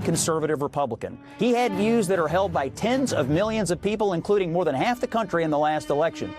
conservative Republican. He had views that are held by tens of millions of people, including more than half the country in the last election.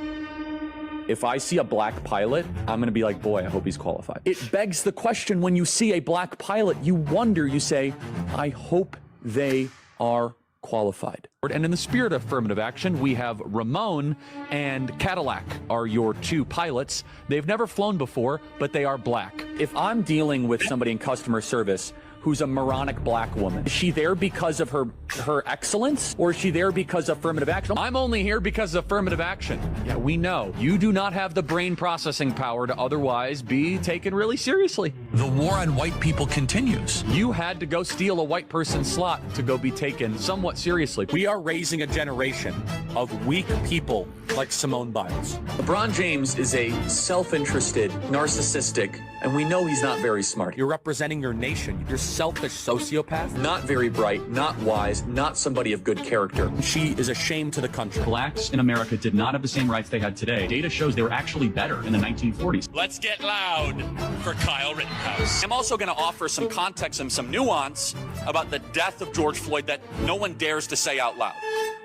If I see a black pilot, I'm going to be like, boy, I hope he's qualified. It begs the question, when you see a black pilot, you wonder, you say, I hope they are qualified. And in the spirit of affirmative action, we have Ramon and Cadillac are your two pilots. They've never flown before, but they are black. If I'm dealing with somebody in customer service who's a moronic black woman, is she there because of her excellence, or is she there because of affirmative action? I'm only here because of affirmative action. Yeah, we know. You do not have the brain processing power to otherwise be taken really seriously. The war on white people continues. You had to go steal a white person's slot to go be taken somewhat seriously. We are raising a generation of weak people like Simone Biles. LeBron James is a self-interested, narcissistic, and we know he's not very smart. You're representing your nation. You're selfish sociopath. Not very bright, not wise, not somebody of good character. She is a shame to the country. Blacks in America did not have the same rights they had today. Data shows they were actually better in the 1940s. Let's get loud for Kyle Rittenhouse. I'm also going to offer some context and some nuance about the death of George Floyd that no one dares to say out loud,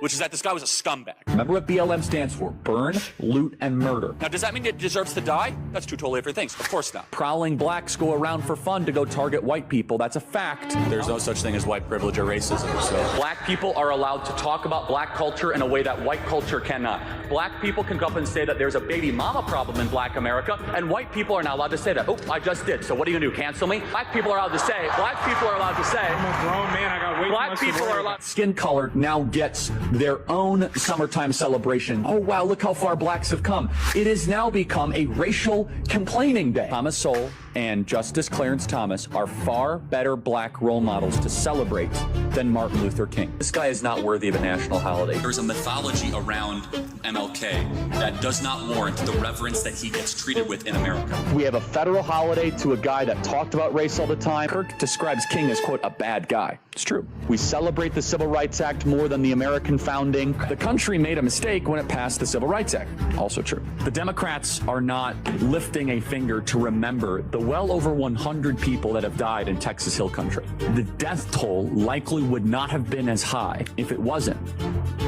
which is that this guy was a scumbag. Remember what BLM stands for: burn, loot, and murder. Now, does that mean it deserves to die? That's two totally different things. Of course not. Prowling blacks go around for fun to go target white people. That's a fact. There's no such thing as white privilege or racism. So Black people are allowed to talk about black culture in a way that white culture cannot. Black people can go up and say that there's a baby mama problem in black America, and white people are not allowed to say that. Oh, I just did. So what are you gonna do, cancel me? Black people are allowed to say, black people are allowed to say, I'm a grown man, I got way black people are allowed. Skin color now gets their own summertime celebration. Oh wow, look how far blacks have come. It has now become a racial complaining day. Thomas Sowell and Justice Clarence Thomas are far better black role models to celebrate than Martin Luther King. This guy is not worthy of a national holiday. There's a mythology around MLK that does not warrant the reverence that he gets treated with in America. We have a federal holiday to a guy that talked about race all the time. Kirk describes King as, quote, a bad guy. It's true. We celebrate the Civil Rights Act more than the American founding. The country made a mistake when it passed the Civil Rights Act. Also true. The Democrats are not lifting a finger to remember the well over 100 people that have died in Texas Hill Country. The death toll likely would not have been as high if it wasn't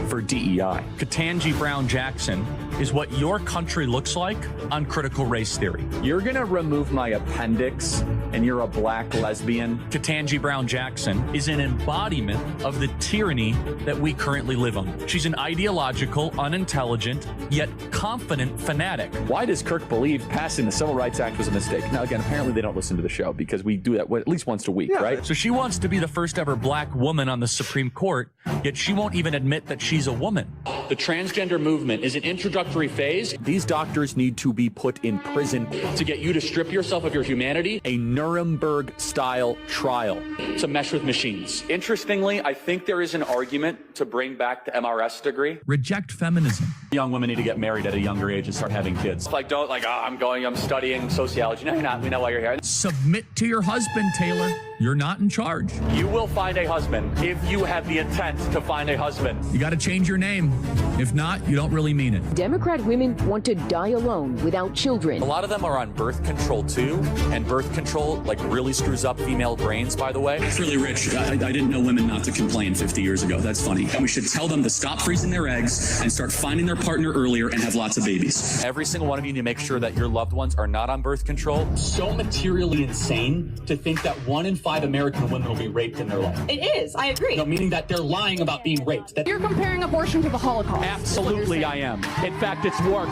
for DEI. Ketanji Brown Jackson is what your country looks like on critical race theory. You're gonna remove my appendix and you're a black lesbian? Ketanji Brown Jackson is an embodiment of the tyranny that we currently live under. She's an ideological, unintelligent, yet confident fanatic. Why does Kirk believe passing the Civil Rights Act was a mistake? Now, again, apparently they don't listen to the show because we do that at least once a week, right? So she wants to be the first ever black woman on the Supreme Court, yet she won't even admit that she's a woman. The transgender movement is an introductory phase. These doctors need to be put in prison to get you to strip yourself of your humanity. A Nuremberg-style trial to mesh with machines. Interestingly, I think there is an argument to bring back the MRS degree. Reject feminism. Young women need to get married at a younger age and start having kids. Like, don't, like, I'm studying sociology. No, you're not. We know why you're here. Submit to your husband, Taylor. You're not in charge. You will find a husband if you have the intent to find a husband. You got to change your name. If not, you don't really mean it. Democrat women want to die alone without children. a lot of them are on birth control too, and birth control like really screws up female brains, by the way. It's really rich. I didn't know women not to complain 50 years ago. That's funny. We should tell them to stop freezing their eggs and start finding their partner earlier and have lots of babies. Every single one of you need to make sure that your loved ones are not on birth control. So materially insane to think that 1 in 5 American women will be raped in their life. It is, I agree. No, meaning that they're lying about being raped. You're comparing abortion to the Holocaust. Absolutely I am. In fact, it's worse.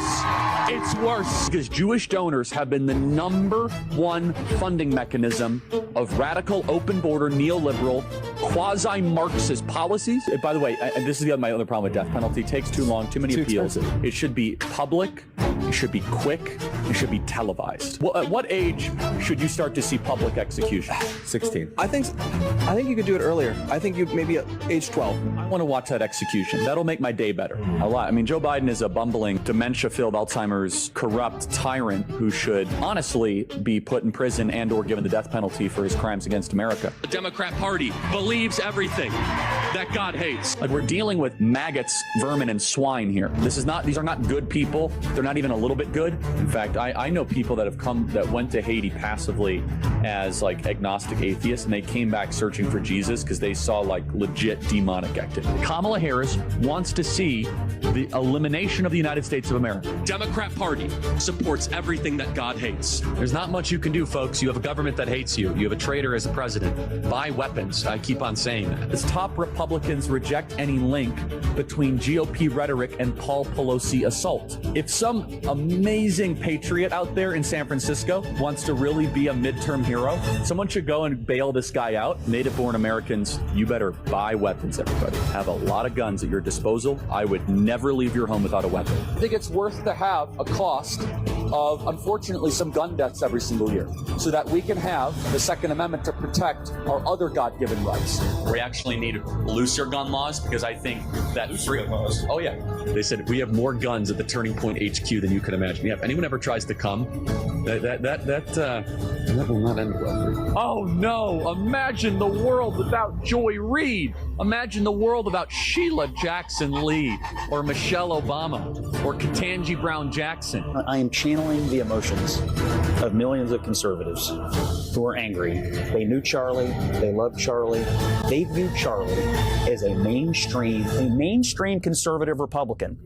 It's worse. Because Jewish donors have been the #1 funding mechanism of radical, open border, neoliberal, quasi-Marxist policies. By the way, this is my other problem with death penalty. It takes too long, too many appeals. It should be public. It should be quick. It should be televised. Well, at what age should you start to see public execution? 16. I think you could do it earlier. I think you maybe at age 12. I want to watch that execution. That'll make my day better. A lot. I mean, Joe Biden is a bumbling, dementia-filled, Alzheimer's, corrupt tyrant who should honestly be put in prison and or given the death penalty for his crimes against America. The Democrat Party believes everything. that God hates. Like, we're dealing with maggots, vermin, and swine here. These are not good people. They're not even a little bit good. In fact, I know people that went to Haiti passively as like agnostic atheists, and they came back searching for Jesus because they saw like legit demonic activity. Kamala Harris wants to see the elimination of the United States of America. Democrat Party supports everything that God hates. There's not much you can do, folks. You have a government that hates you. You have a traitor as the president. Buy weapons. I keep on saying that. As top Republicans reject any link between GOP rhetoric and Paul Pelosi assault. If some amazing patriot out there in San Francisco wants to really be a midterm hero, someone should go and bail this guy out. Native-born Americans, you better buy weapons, everybody. Have a lot of guns at your disposal. I would never leave your home without a weapon. I think it's worth to have a cost of, unfortunately, some gun deaths every single year so that we can have the Second Amendment to protect our other God-given rights. We actually need looser gun laws because I think that free laws. Oh yeah, they said we have more guns at the Turning Point HQ than you can imagine. Yeah, if anyone ever tries to come, that will not end well. Oh no! Imagine the world without Joy Reid. Imagine the world without Sheila Jackson Lee or Michelle Obama or Ketanji Brown Jackson. I am channeling the emotions of millions of conservatives who are angry. They knew Charlie. They loved Charlie. They view Charlie as a mainstream conservative Republican.